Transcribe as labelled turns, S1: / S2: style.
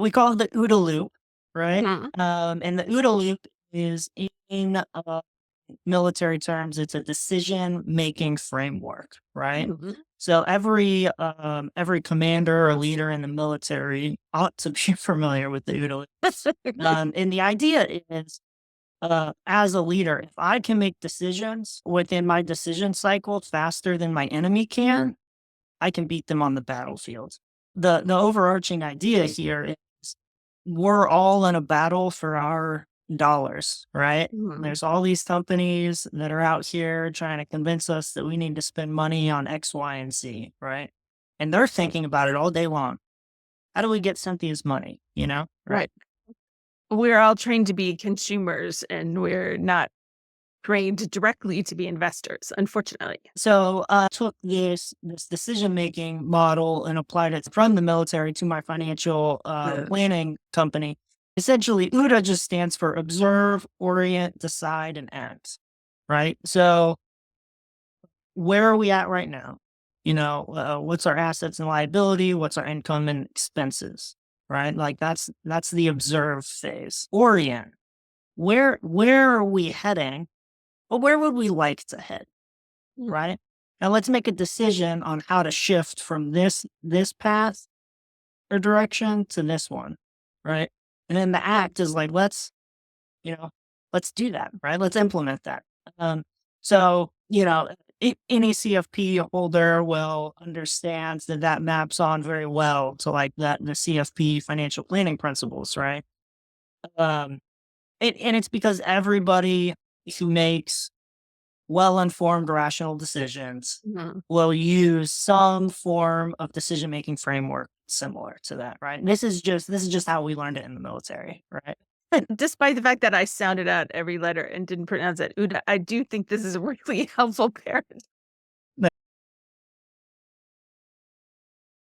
S1: We call it the OODA loop, right?
S2: Mhm.
S1: And the OODA loop is in military terms, it's a decision-making framework, right?
S2: Mhm.
S1: So every commander or leader in the military ought to be familiar with the OODA loop. And the idea is, as a leader, if I can make decisions within my decision cycle faster than my enemy can, I can beat them on the battlefield. The overarching idea here is we're all in a battle for our dollars, right?
S2: Mhm.
S1: There's all these companies that are out here trying to convince us that we need to spend money on X, Y, and Z, right? And they're thinking about it all day long. How do we get Cynthia's money? Right?
S2: Right. We're all trained to be consumers, and we're not trained directly to be investors, unfortunately.
S1: So took this decision making model and applied it from the military to my financial planning company. Essentially, OODA just stands for observe, orient, decide, and act. Right. So where are we at right now? What's our assets and liability? What's our income and expenses? Right. Like that's the observe phase. Orient. Where are we heading? Well, where would we like to head?
S2: Mhm.
S1: Right? Now let's make a decision on how to shift from this path or direction to this one, right? And then the act is like, you know, let's do that, right? Let's implement that. Um, so any CFP holder will understand that that maps on very well to like that the CFP financial planning principles, right? Um, and it's because everybody who makes well-informed, rational decisions
S2: Mhm.
S1: will use some form of decision-making framework similar to that, right? And this is just how we learned it in the military, right?
S2: Despite the fact that I sounded out every letter and didn't pronounce it "Uda," I do think this is a really helpful parent.